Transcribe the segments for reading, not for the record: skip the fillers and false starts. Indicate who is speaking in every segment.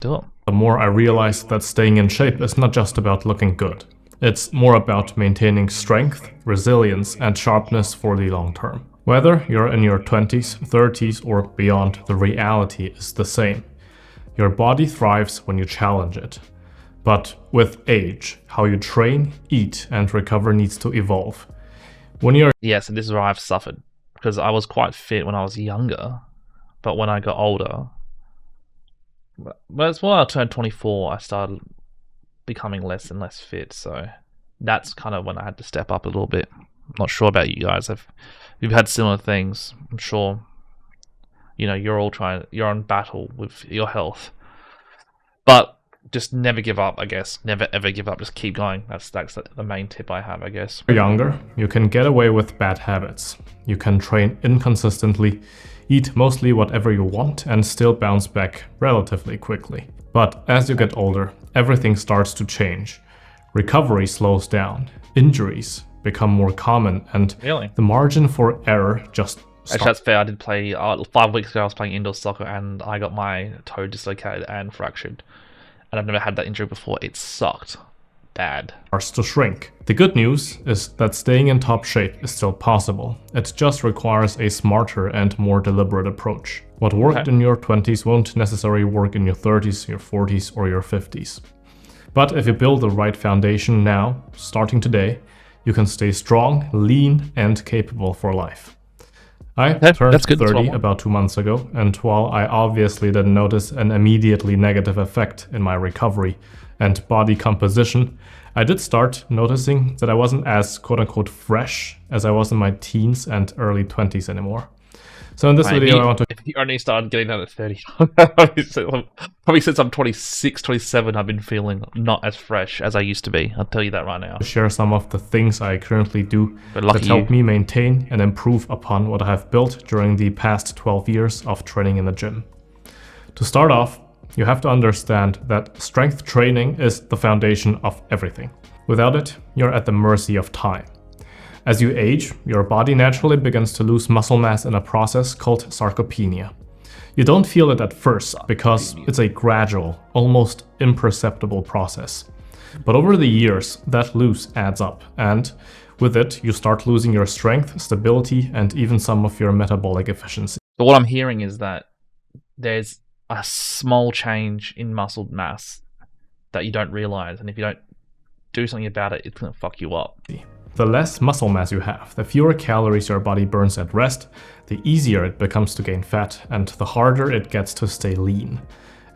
Speaker 1: Do it.
Speaker 2: The more I realized that staying in shape is not just about looking good. It's more about maintaining strength, resilience, and sharpness for the long term. Whether you're in your 20s, 30s, or beyond, the reality is the same. Your body thrives when you challenge it. But with age, how you train, eat, and recover needs to evolve. When you're
Speaker 1: Yes, and this is where I've suffered. Because I was quite fit when I was younger. But when I got older... But it's when I turned 24, I started becoming less and less fit. So that's kind of when I had to step up a little bit. I'm not sure about you guys. You've had similar things. I'm sure, you're on battle with your health. But just never give up, I guess. Never ever give up. Just keep going. That's the main tip I have, I guess.
Speaker 2: younger, you can get away with bad habits. You can train inconsistently, eat mostly whatever you want, and still bounce back relatively quickly. But as you get older, everything starts to change. Recovery slows down. Injuries become more common, and
Speaker 1: Really?
Speaker 2: the margin for error just
Speaker 1: Actually, that's fair. I did play 5 weeks ago. I was playing indoor soccer, and I got my toe dislocated and fractured. And I've never had that injury before. It sucked bad.
Speaker 2: starts to shrink. The good news is that staying in top shape is still possible. It just requires a smarter and more deliberate approach. What worked in your 20s won't necessarily work in your 30s, your 40s, or your 50s. But if you build the right foundation now, starting today, you can stay strong, lean, and capable for life. I turned
Speaker 1: that's good.
Speaker 2: 30 about 2 months ago, and while I obviously didn't notice an immediately negative effect in my recovery and body composition, I did start noticing that I wasn't as quote-unquote fresh as I was in my teens and early 20s anymore. So in this video I want to...
Speaker 1: If you only started getting that at 30, probably since I'm 26, 27, I've been feeling not as fresh as I used to be. I'll tell you that right now.
Speaker 2: share some of the things I currently do
Speaker 1: But lucky
Speaker 2: that help me maintain and improve upon what I have built during the past 12 years of training in the gym. To start off, you have to understand that strength training is the foundation of everything. Without it, you're at the mercy of time. As you age, your body naturally begins to lose muscle mass in a process called sarcopenia. You don't feel it at first because it's a gradual, almost imperceptible process. But over the years, that loss adds up, and with it, you start losing your strength, stability, and even some of your metabolic efficiency.
Speaker 1: So what I'm hearing is that there's a small change in muscle mass that you don't realize, and if you don't do something about it, it's going to fuck you up.
Speaker 2: The less muscle mass you have, the fewer calories your body burns at rest, the easier it becomes to gain fat, and the harder it gets to stay lean.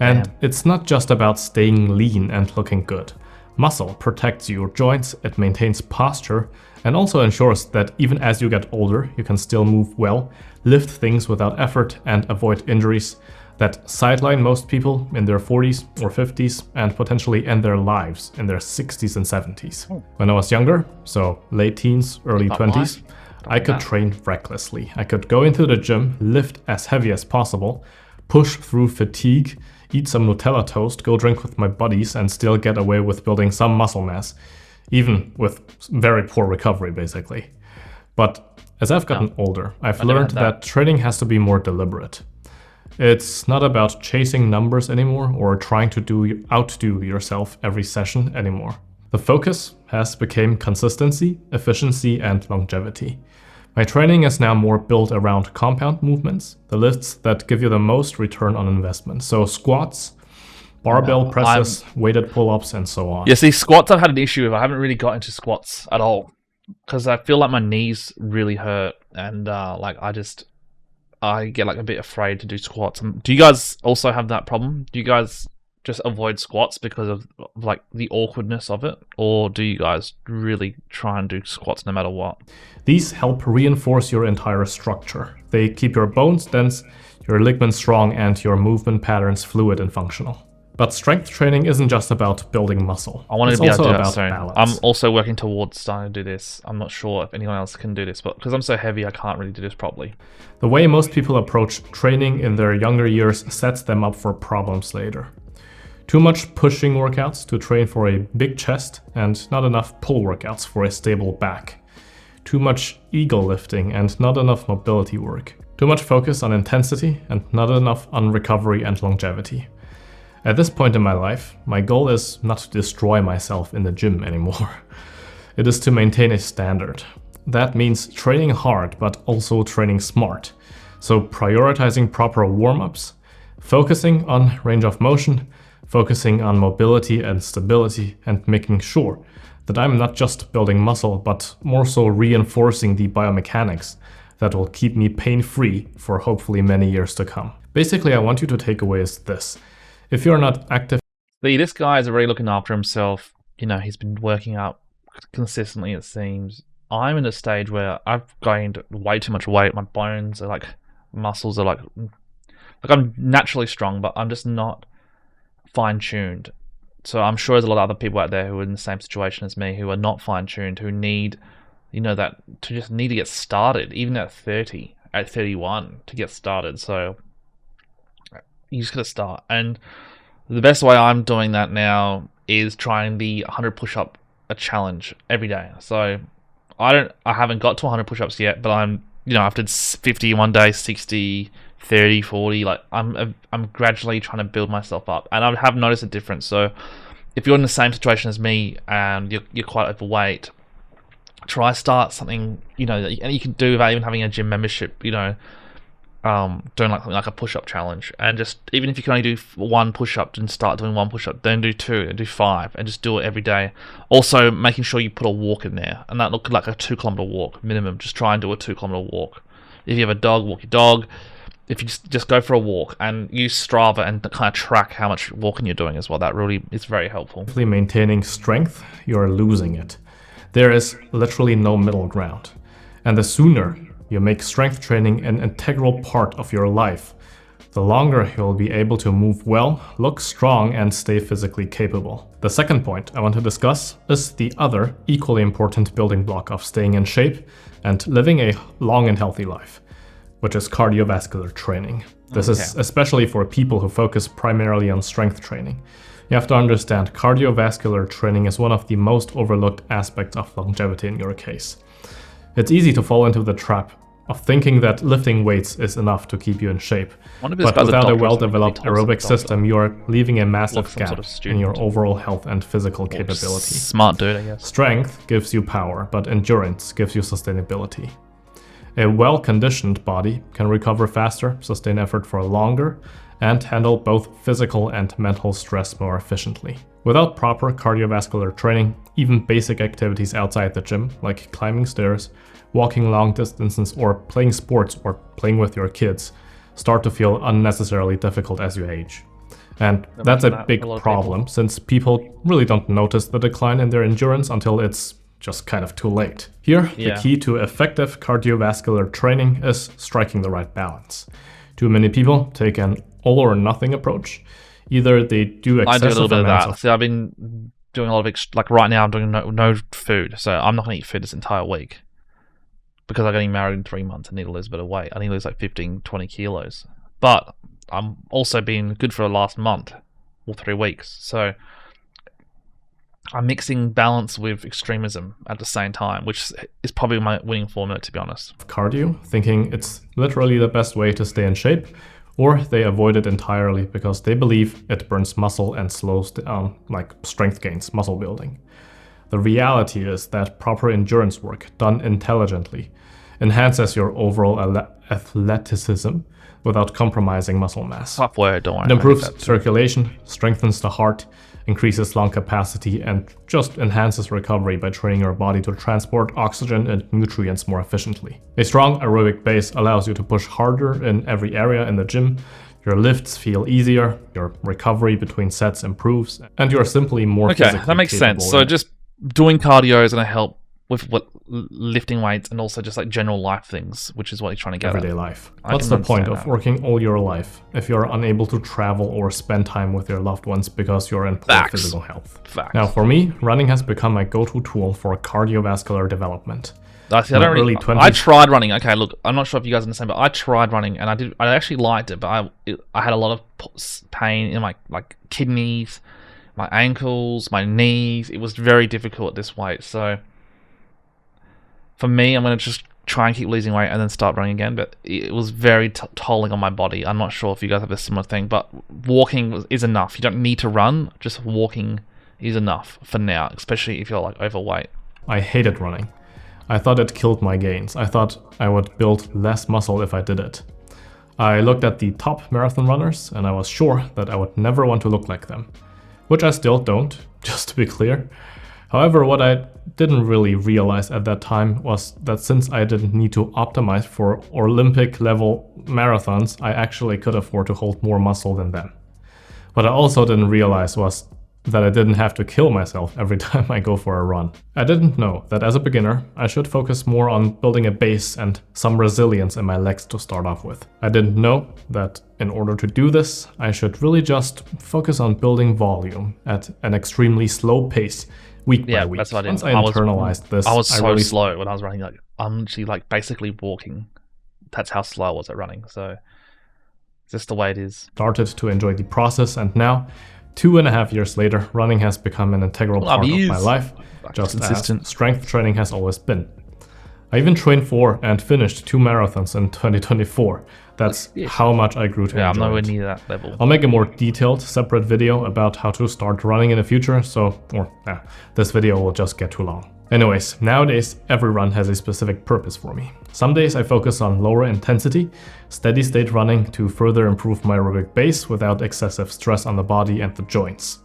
Speaker 2: And it's not just about staying lean and looking good. Muscle protects your joints, it maintains posture, and also ensures that even as you get older, you can still move well, lift things without effort, and avoid injuries that sideline most people in their 40s or 50s and potentially end their lives in their 60s and 70s. When I was younger, so late teens, early 20s, I could train recklessly. I could go into the gym, lift as heavy as possible, push through fatigue, eat some Nutella toast, go drink with my buddies, and still get away with building some muscle mass, even with very poor recovery, basically. But as I've gotten older, I've learned that training has to be more deliberate. It's not about chasing numbers anymore or trying to outdo yourself every session anymore. The focus has become consistency, efficiency, and longevity. My training is now more built around compound movements, the lifts that give you the most return on investment. So squats, barbell presses, weighted pull-ups, and so on.
Speaker 1: Yeah, see, squats I've had an issue with. I haven't really got into squats at all because I feel like my knees really hurt, and I get like a bit afraid to do squats. Do you guys also have that problem? Do you guys just avoid squats because of like the awkwardness of it, or do you guys really try and do squats no matter what?
Speaker 2: These help reinforce your entire structure. They keep your bones dense, your ligaments strong, and your movement patterns fluid and functional. But strength training isn't just about building muscle.
Speaker 1: I wanted to be able to do that
Speaker 2: about
Speaker 1: soon.
Speaker 2: balance.
Speaker 1: I'm also working towards starting to do this. I'm not sure if anyone else can do this, but because I'm so heavy, I can't really do this properly.
Speaker 2: The way most people approach training in their younger years sets them up for problems later. Too much pushing workouts to train for a big chest and not enough pull workouts for a stable back. Too much ego lifting and not enough mobility work. Too much focus on intensity and not enough on recovery and longevity. At this point in my life, my goal is not to destroy myself in the gym anymore. It is to maintain a standard. That means training hard, but also training smart. So prioritizing proper warm-ups, focusing on range of motion, focusing on mobility and stability, and making sure that I'm not just building muscle, but more so reinforcing the biomechanics that will keep me pain-free for hopefully many years to come. Basically, I want you to take away is this. If you're not active...
Speaker 1: See, this guy is really looking after himself. You know, he's been working out consistently, it seems. I'm in a stage where I've gained way too much weight. My bones are like, muscles are like I'm naturally strong, but I'm just not fine-tuned. So I'm sure there's a lot of other people out there who are in the same situation as me, who are not fine-tuned, who need, you know, that to just need to get started, even at 30, at 31, to get started. So you just gotta start. And the best way I'm doing that now is trying the 100 push-up challenge every day. So I haven't got to 100 push-ups yet, but I'm, you know, after 50 one day, 60, 30, 40, like I'm gradually trying to build myself up, and I have noticed a difference. So if you're in the same situation as me and you're quite overweight, try start something, you know, and you can do without even having a gym membership, you know, doing like a push-up challenge. And just, even if you can only do one push-up, then start doing one push-up, then do two, and do 5, and just do it every day. Also making sure you put a walk in there, and that look like a 2-kilometer walk minimum. Just try and do a 2-kilometer walk. If you have a dog, walk your dog. If you just go for a walk, and use Strava and kind of track how much walking you're doing as well. That really is very helpful.
Speaker 2: Maintaining strength, you're losing it. There is literally no middle ground. And the sooner you make strength training an integral part of your life, the longer you'll be able to move well, look strong, and stay physically capable. The second point I want to discuss is the other equally important building block of staying in shape and living a long and healthy life, which is cardiovascular training. This is especially for people who focus primarily on strength training. You have to understand, cardiovascular training is one of the most overlooked aspects of longevity in your case. It's easy to fall into the trap of thinking that lifting weights is enough to keep you in shape. But without a well-developed aerobic system, you are leaving a massive gap in your overall health and physical capability.
Speaker 1: Smart dude, I guess.
Speaker 2: Strength gives you power, but endurance gives you sustainability. A well-conditioned body can recover faster, sustain effort for longer, and handle both physical and mental stress more efficiently. Without proper cardiovascular training, even basic activities outside the gym, like climbing stairs, walking long distances, or playing sports or playing with your kids, start to feel unnecessarily difficult as you age. And that's a big problem, since people really don't notice the decline in their endurance until it's just kind of too late. Here, the key to effective cardiovascular training is striking the right balance. Too many people take an all or nothing approach. Either they do excessive amounts
Speaker 1: I do a little bit of that. See, I've been doing a lot of, like right now I'm doing no food, so I'm not going to eat food this entire week. Because I'm getting married in 3 months, I need to lose a bit of weight. I need to lose like 15, 20 kilos. But I'm also being good for the last month or 3 weeks. So I'm mixing balance with extremism at the same time, which is probably my winning formula, to be honest.
Speaker 2: Cardio, thinking it's literally the best way to stay in shape, or they avoid it entirely because they believe it burns muscle and slows down, like strength gains, muscle building. The reality is that proper endurance work done intelligently enhances your overall athleticism without compromising muscle mass.
Speaker 1: Tough word, don't worry.
Speaker 2: It improves circulation, strengthens the heart, increases lung capacity, and just enhances recovery by training your body to transport oxygen and nutrients more efficiently. A strong aerobic base allows you to push harder in every area in the gym. Your lifts feel easier, your recovery between sets improves, and you're simply more physically
Speaker 1: that makes sense. So just doing cardio is going to help with lifting weights and also just like general life things, which is what you're trying to get
Speaker 2: everyday life. What's the point of working all your life if you're unable to travel or spend time with your loved ones because you're in poor physical health? Now, for me, running has become my go-to tool for cardiovascular development.
Speaker 1: I tried running. Okay, look, I'm not sure if you guys understand, but I tried running and I actually liked it, but I had a lot of pain in my kidneys, my ankles, my knees. It was very difficult at this weight. So for me, I'm going to just try and keep losing weight and then start running again, but it was very tolling on my body. I'm not sure if you guys have a similar thing, but walking is enough. You don't need to run, just walking is enough for now, especially if you're like overweight.
Speaker 2: I hated running. I thought it killed my gains. I thought I would build less muscle if I did it. I looked at the top marathon runners and I was sure that I would never want to look like them, which I still don't, just to be clear. However, what I didn't really realize at that time was that since I didn't need to optimize for Olympic level marathons, I actually could afford to hold more muscle than them. What I also didn't realize was that I didn't have to kill myself every time I go for a run. I didn't know that as a beginner, I should focus more on building a base and some resilience in my legs to start off with. I didn't know that in order to do this, I should really just focus on building volume at an extremely slow pace, week by week.
Speaker 1: That's what I did.
Speaker 2: Once I internalized this,
Speaker 1: I was so
Speaker 2: really
Speaker 1: slow when I was running. Like, I'm actually like basically walking. That's how slow I was at running. So it's just the way it is.
Speaker 2: Started to enjoy the process, and now, 2.5 years later, running has become an integral part of my life, just as strength training has always been. I even trained for and finished 2 marathons in 2024. That's how much I grew to enjoy
Speaker 1: I'm nowhere
Speaker 2: it.
Speaker 1: near that level.
Speaker 2: I'll make a more detailed, separate video about how to start running in the future, this video will just get too long. Anyways, nowadays every run has a specific purpose for me. Some days I focus on lower intensity, steady state running to further improve my aerobic base without excessive stress on the body and the joints.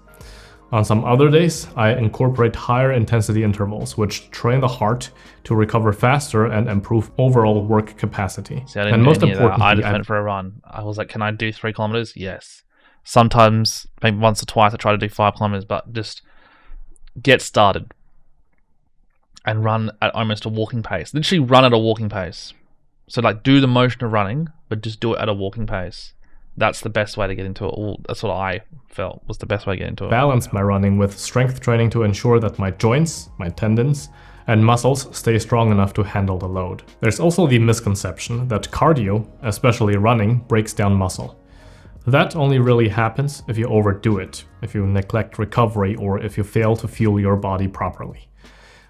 Speaker 2: On some other days, I incorporate higher intensity intervals, which train the heart to recover faster and improve overall work capacity.
Speaker 1: See, and most importantly, I just went for a run. I was like, can I do 3 kilometers? Yes. Sometimes, maybe once or twice, I try to do 5 kilometers, but just get started and run at almost a walking pace. Literally run at a walking pace. So like do the motion of running, but just do it at a walking pace. That's the best way to get into it. That's what I felt was the best way to get into it.
Speaker 2: Balance my running with strength training to ensure that my joints, my tendons, and muscles stay strong enough to handle the load. There's also the misconception that cardio, especially running, breaks down muscle. That only really happens if you overdo it, if you neglect recovery, or if you fail to fuel your body properly.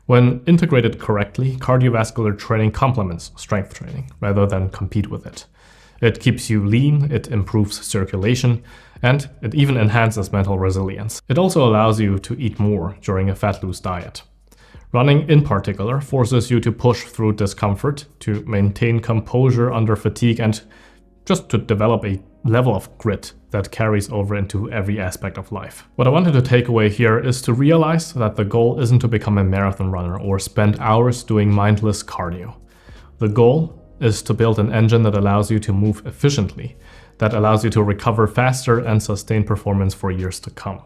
Speaker 2: When integrated correctly, cardiovascular training complements strength training rather than compete with it. It keeps you lean, it improves circulation, and it even enhances mental resilience. It also allows you to eat more during a fat-loose diet. Running in particular forces you to push through discomfort, to maintain composure under fatigue, and just to develop a level of grit that carries over into every aspect of life. What I wanted to take away here is to realize that the goal isn't to become a marathon runner or spend hours doing mindless cardio. The goal is to build an engine that allows you to move efficiently, that allows you to recover faster and sustain performance for years to come.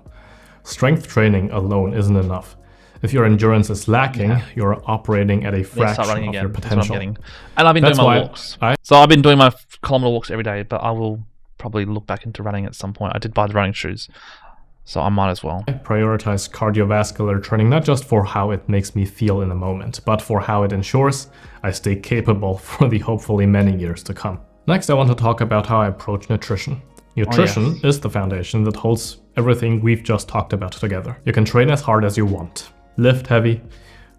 Speaker 2: Strength training alone isn't enough. If your endurance is lacking, you're operating at a fraction of your potential.
Speaker 1: And I've been doing my walks. So I've been doing my kilometer walks every day, but I will probably look back into running at some point. I did buy the running shoes, so I might as well.
Speaker 2: I prioritize cardiovascular training not just for how it makes me feel in the moment, but for how it ensures I stay capable for the hopefully many years to come. Next, I want to talk about how I approach nutrition. Nutrition is the foundation that holds everything we've just talked about together. You can train as hard as you want, lift heavy,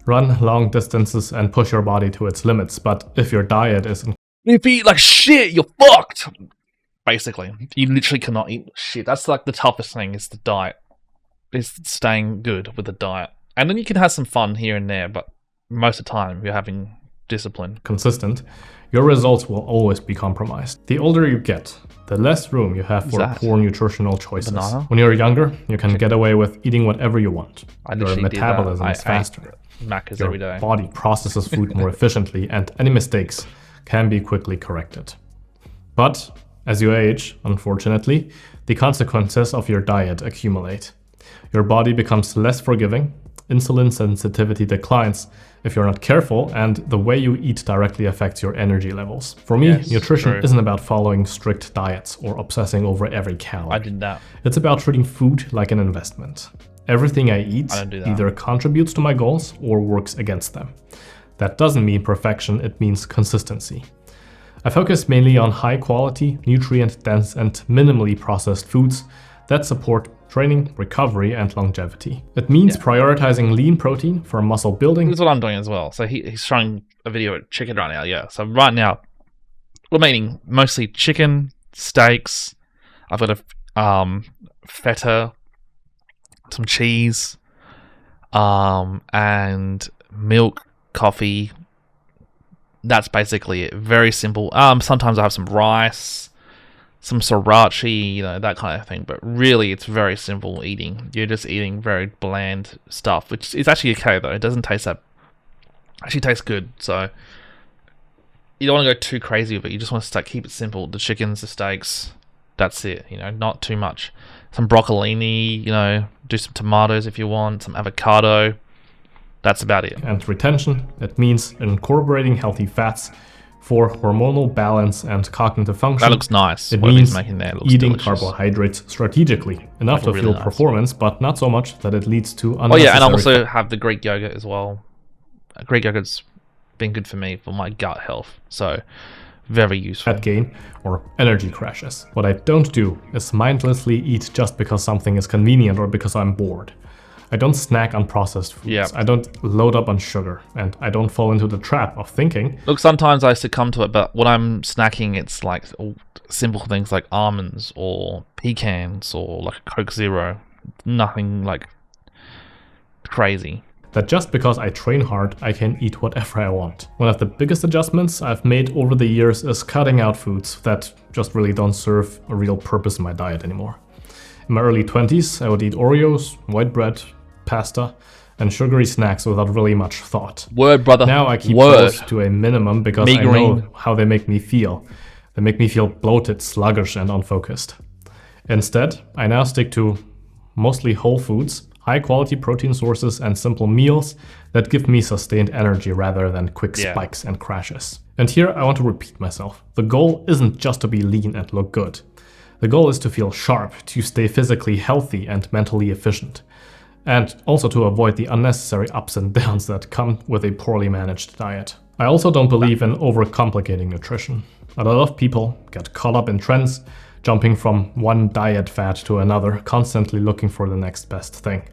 Speaker 2: run long distances, and push your body to its limits, but if your diet isn't...
Speaker 1: If you eat like shit, you're fucked! Basically, you literally cannot eat shit. That's like the toughest thing, is the diet. Is staying good with the diet. And then you can have some fun here and there, but most of the time you're having discipline.
Speaker 2: Consistent, your results will always be compromised. The older you get, the less room you have for poor nutritional choices.
Speaker 1: Banana?
Speaker 2: When you're younger, you can get away with eating whatever you want. Your metabolism is faster.
Speaker 1: Macca's
Speaker 2: your
Speaker 1: every day.
Speaker 2: Body processes food more efficiently, and any mistakes can be quickly corrected. But as you age, unfortunately, the consequences of your diet accumulate. Your body becomes less forgiving, insulin sensitivity declines if you're not careful, and the way you eat directly affects your energy levels. For me, nutrition isn't about following strict diets or obsessing over every calorie.
Speaker 1: I did that.
Speaker 2: It's about treating food like an investment. Everything I eat either contributes to my goals or works against them. That doesn't mean perfection, it means consistency. I focus mainly on high quality, nutrient dense, and minimally processed foods that support training, recovery, and longevity. It means prioritizing lean protein for muscle building.
Speaker 1: This is what I'm doing as well. So he's showing a video of chicken right now, yeah. So right now, we're eating mostly chicken, steaks. I've got a feta, some cheese, and milk, coffee. That's basically it. Very simple. Sometimes I have some rice, some sriracha, that kind of thing. But really, it's very simple eating. You're just eating very bland stuff, which is actually okay though. It doesn't taste that. Actually, tastes good. So you don't want to go too crazy with it. You just want to keep it simple. The chickens, the steaks. That's it. Not too much. Some broccolini. Do some tomatoes if you want. Some avocado. That's about it.
Speaker 2: And retention, it means incorporating healthy fats for hormonal balance and cognitive function.
Speaker 1: That looks nice.
Speaker 2: It
Speaker 1: What
Speaker 2: means
Speaker 1: he's making there looks
Speaker 2: eating
Speaker 1: delicious.
Speaker 2: carbohydrates strategically, enough to
Speaker 1: really
Speaker 2: fuel
Speaker 1: nice.
Speaker 2: performance, but not so much that it leads to
Speaker 1: Oh
Speaker 2: unnecessary
Speaker 1: yeah, and I also have the Greek yogurt as well. Greek yogurt's been good for me for my gut health, so very useful.
Speaker 2: fat gain or energy crashes. What I don't do is mindlessly eat just because something is convenient or because I'm bored. I don't snack on processed foods.
Speaker 1: Yeah.
Speaker 2: I don't load up on sugar, and I don't fall into the trap of thinking,
Speaker 1: Look, sometimes I succumb to it, but when I'm snacking, it's like all simple things like almonds or pecans or like a Coke Zero. Nothing like crazy.
Speaker 2: that just because I train hard, I can eat whatever I want. One of the biggest adjustments I've made over the years is cutting out foods that just really don't serve a real purpose in my diet anymore. In my early 20s, I would eat Oreos, white bread, pasta, and sugary snacks without really much thought.
Speaker 1: Word, brother.
Speaker 2: Now I keep
Speaker 1: Word.
Speaker 2: those to a minimum because I
Speaker 1: Migraine.
Speaker 2: know how they make me feel. They make me feel bloated, sluggish, and unfocused. Instead, I now stick to mostly whole foods, high-quality protein sources, and simple meals that give me sustained energy rather than quick spikes and crashes. And here I want to repeat myself. The goal isn't just to be lean and look good. The goal is to feel sharp, to stay physically healthy and mentally efficient, and also to avoid the unnecessary ups and downs that come with a poorly managed diet. I also don't believe in overcomplicating nutrition. A lot of people get caught up in trends, jumping from one diet fad to another, constantly looking for the next best thing.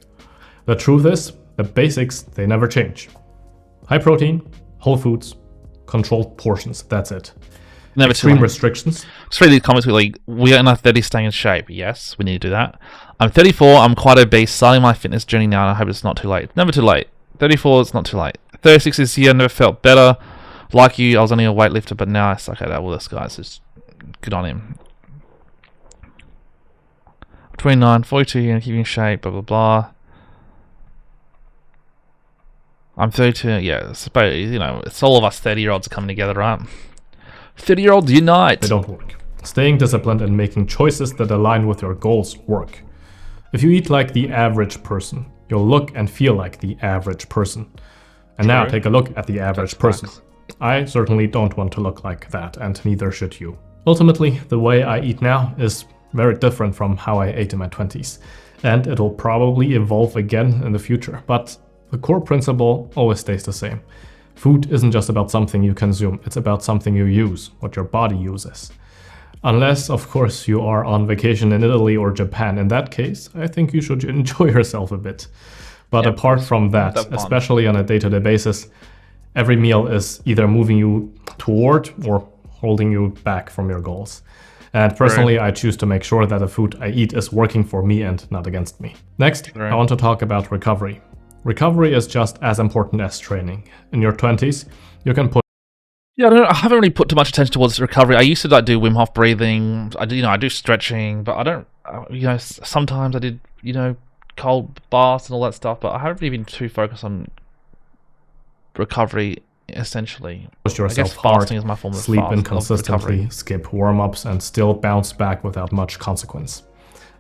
Speaker 2: The truth is, the basics, they never change. High protein, whole foods, controlled portions, that's it.
Speaker 1: Never
Speaker 2: Extreme
Speaker 1: too
Speaker 2: restrictions.
Speaker 1: Let's read these comments quickly. We are in our 30s staying in shape. Yes, we need to do that. I'm 34. I'm quite obese. Starting my fitness journey now, and I hope it's not too late. Never too late. 34 is not too late. 36 this year. Never felt better. Like you, I was only a weightlifter, but now I suck at all this, guys. It's good on him. 29, 42, you know, keeping in shape, blah, blah, blah. I'm 32. Yeah, it's about, it's all of us 30-year-olds coming together, right? 30-year-olds unite.
Speaker 2: They don't work. Staying disciplined and making choices that align with your goals work. If you eat like the average person, you'll look and feel like the average person. And now take a look at the average person. I certainly don't want to look like that, and neither should you. Ultimately, the way I eat now is very different from how I ate in my 20s, and it'll probably evolve again in the future, but the core principle always stays the same. Food isn't just about something you consume, it's about something you use, what your body uses. Unless, of course, you are on vacation in Italy or Japan. In that case, I think you should enjoy yourself a bit. But apart from that, especially on a day-to-day basis, every meal is either moving you toward or holding you back from your goals. And personally, I choose to make sure that the food I eat is working for me and not against me. Next, I want to talk about recovery. Recovery is just as important as training. In your 20s, you can put
Speaker 1: I haven't really put too much attention towards recovery. I used to do Wim Hof breathing. I do stretching, but I don't. Sometimes I did cold baths and all that stuff. But I haven't really been too focused on recovery. Essentially,
Speaker 2: push yourself
Speaker 1: fasting
Speaker 2: hard,
Speaker 1: is my form of
Speaker 2: sleep
Speaker 1: fast,
Speaker 2: inconsistently, skip warm-ups, and still bounce back without much consequence.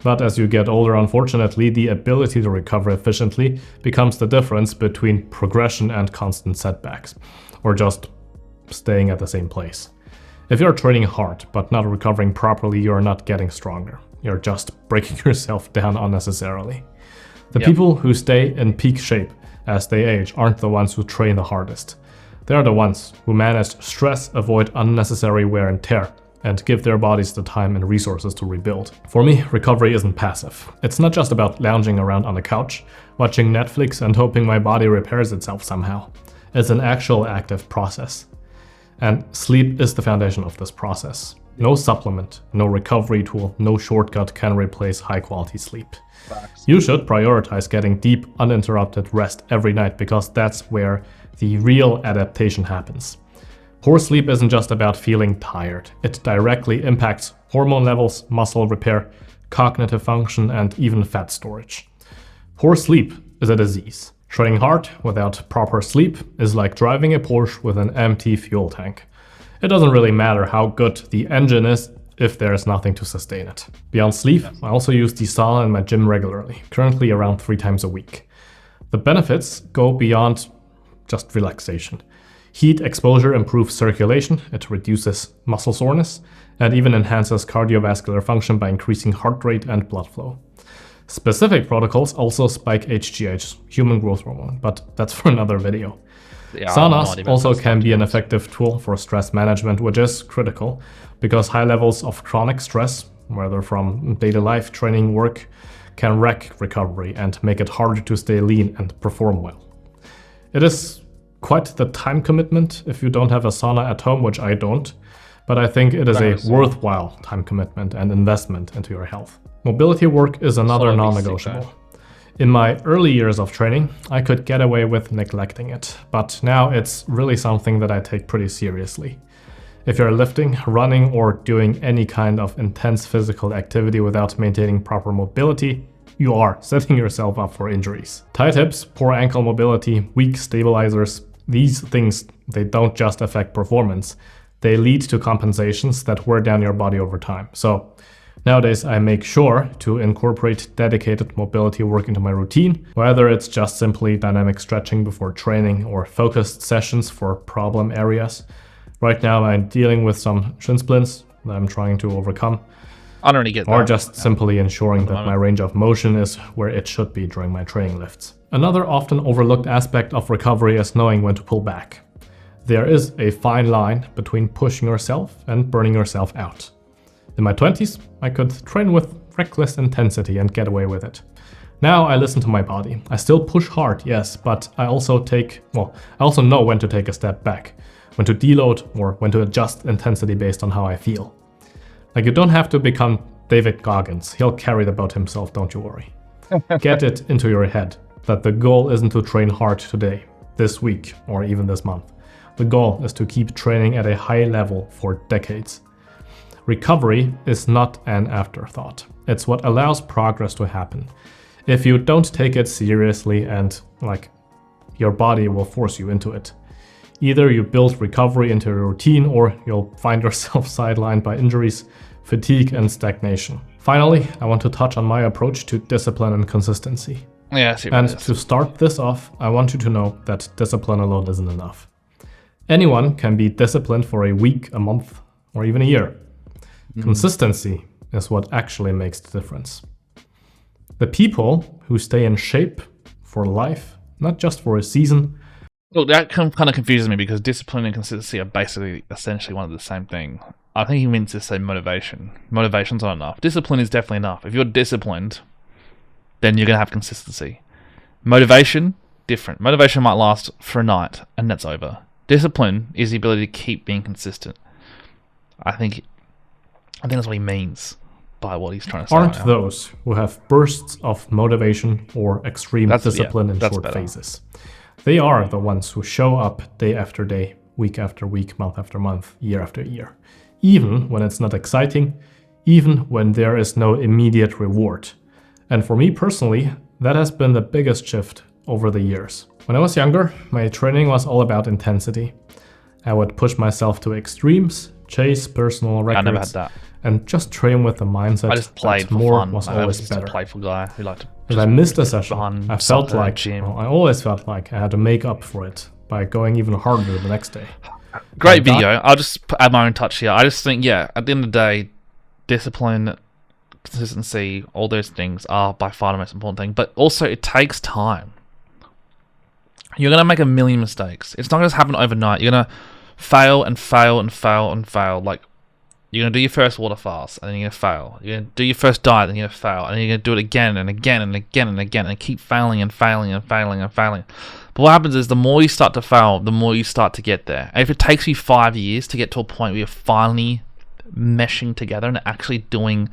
Speaker 2: But as you get older, unfortunately, the ability to recover efficiently becomes the difference between progression and constant setbacks, or just staying at the same place. If you're training hard but not recovering properly, you're not getting stronger. You're just breaking yourself down unnecessarily. The people who stay in peak shape as they age aren't the ones who train the hardest. They are the ones who manage stress, avoid unnecessary wear and tear, and give their bodies the time and resources to rebuild. For me, recovery isn't passive. It's not just about lounging around on the couch, watching Netflix and hoping my body repairs itself somehow. It's an actual active process. And sleep is the foundation of this process. No supplement, no recovery tool, no shortcut can replace high-quality sleep.
Speaker 1: Facts.
Speaker 2: You should prioritize getting deep, uninterrupted rest every night because that's where the real adaptation happens. Poor sleep isn't just about feeling tired. It directly impacts hormone levels, muscle repair, cognitive function, and even fat storage. Poor sleep is a disease. Training hard without proper sleep is like driving a Porsche with an empty fuel tank. It doesn't really matter how good the engine is if there's nothing to sustain it. Beyond sleep, I also use the sauna in my gym regularly, currently around 3 times a week. The benefits go beyond just relaxation. Heat exposure improves circulation, it reduces muscle soreness, and even enhances cardiovascular function by increasing heart rate and blood flow. Specific protocols also spike HGH, human growth hormone, but that's for another video.
Speaker 1: Yeah,
Speaker 2: Saunas also can be an effective tool for stress management, which is critical because high levels of chronic stress, whether from daily life, training, work, can wreck recovery and make it harder to stay lean and perform well. It is quite the time commitment if you don't have a sauna at home, which I don't, but I think it is a worthwhile time commitment and investment into your health. Mobility work is another non-negotiable. In my early years of training, I could get away with neglecting it, but now it's really something that I take pretty seriously. If you're lifting, running, or doing any kind of intense physical activity without maintaining proper mobility, you are setting yourself up for injuries. Tight hips, poor ankle mobility, weak stabilizers, these things, they don't just affect performance, they lead to compensations that wear down your body over time. So nowadays I make sure to incorporate dedicated mobility work into my routine, whether it's just simply dynamic stretching before training or focused sessions for problem areas. Right now I'm dealing with some shin splints that I'm trying to overcome.
Speaker 1: I don't really get that.
Speaker 2: Or just simply ensuring that my range of motion is where it should be during my training lifts. Another often overlooked aspect of recovery is knowing when to pull back. There is a fine line between pushing yourself and burning yourself out. In my 20s, I could train with reckless intensity and get away with it. Now I listen to my body. I still push hard, yes, but I also know when to take a step back, when to deload, or when to adjust intensity based on how I feel. Like, you don't have to become David Goggins. He'll carry the boat himself, don't you worry. Get it into your head that the goal isn't to train hard today, this week, or even this month. The goal is to keep training at a high level for decades. Recovery is not an afterthought. It's what allows progress to happen. If you don't take it seriously and, your body will force you into it. Either you build recovery into your routine or you'll find yourself sidelined by injuries, fatigue, and stagnation. Finally, I want to touch on my approach to discipline and consistency.
Speaker 1: Yeah, I see what
Speaker 2: And
Speaker 1: it is.
Speaker 2: to start this off, I want you to know that discipline alone isn't enough. Anyone can be disciplined for a week, a month, or even a year. Consistency is what actually makes the difference. The people who stay in shape for life, not just for a season.
Speaker 1: Look, that kind of confuses me because discipline and consistency are basically essentially one of the same thing. I think he means to say motivation. Motivation's not enough. Discipline is definitely enough. If you're disciplined, then you're going to have consistency. Motivation, different. Motivation might last for a night and that's over. Discipline is the ability to keep being consistent. I think that's what he means by what he's trying to say.
Speaker 2: Aren't those who have bursts of motivation or extreme discipline in short
Speaker 1: better.
Speaker 2: phases. They are the ones who show up day after day, week after week, month after month, year after year. Even when it's not exciting, even when there is no immediate reward. And for me personally, that has been the biggest shift over the years. When I was younger, my training was all about intensity. I would push myself to extremes, chase personal records,
Speaker 1: I never had that.
Speaker 2: and just train with the mindset
Speaker 1: I just played
Speaker 2: that
Speaker 1: for
Speaker 2: more
Speaker 1: fun.
Speaker 2: was
Speaker 1: I was
Speaker 2: always
Speaker 1: just
Speaker 2: better.
Speaker 1: a playful guy who liked to.
Speaker 2: If I missed a session,
Speaker 1: fun,
Speaker 2: I felt
Speaker 1: soccer,
Speaker 2: like,
Speaker 1: gym.
Speaker 2: I always felt like I had to make up for it by going even harder the next day.
Speaker 1: Great video. I'll just add my own touch here. I just think, at the end of the day, discipline, consistency, all those things are by far the most important thing. But also, it takes time. You're going to make a million mistakes. It's not going to happen overnight. You're going to fail and fail and fail and fail. Like, You're going to do your first water fast, and then you're going to fail. You're going to do your first diet, and you're going to fail. And then you're going to do it again and again and again and again, and keep failing and failing and failing and failing. But what happens is the more you start to fail, the more you start to get there. And if it takes you 5 years to get to a point where you're finally meshing together and actually doing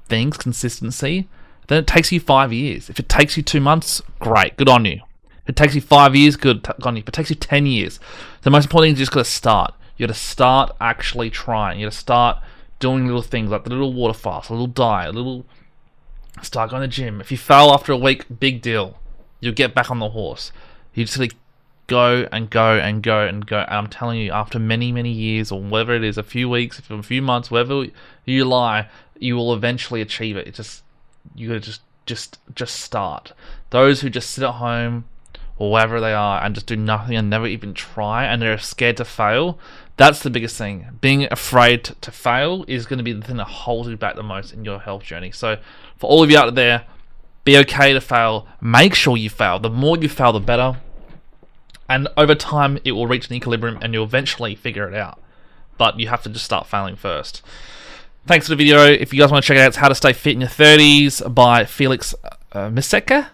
Speaker 1: things, consistency, then it takes you 5 years. If it takes you 2 months, great, good on you. If it takes you 5 years, good on you. If it takes you 10 years, the most important thing is you just got to start. You got to start actually trying. You got to start doing little things like the little water fast, a little diet, start going to the gym. If you fail after a week, big deal. You'll get back on the horse. You just got to go and go and go and go. And I'm telling you, after many, many years, or whatever it is, a few weeks, a few months, wherever you lie, you will eventually achieve it. You got to just start. Those who just sit at home or wherever they are and just do nothing and never even try, and they're scared to fail, that's the biggest thing. Being afraid to fail is going to be the thing that holds you back the most in your health journey. So for all of you out there, be okay to fail. Make sure you fail. The more you fail, the better. And over time, it will reach an equilibrium and you'll eventually figure it out. But you have to just start failing first. Thanks for the video. If you guys want to check it out, it's How to Stay Fit in Your 30s by Felix Masika.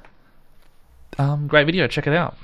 Speaker 1: Great video. Check it out.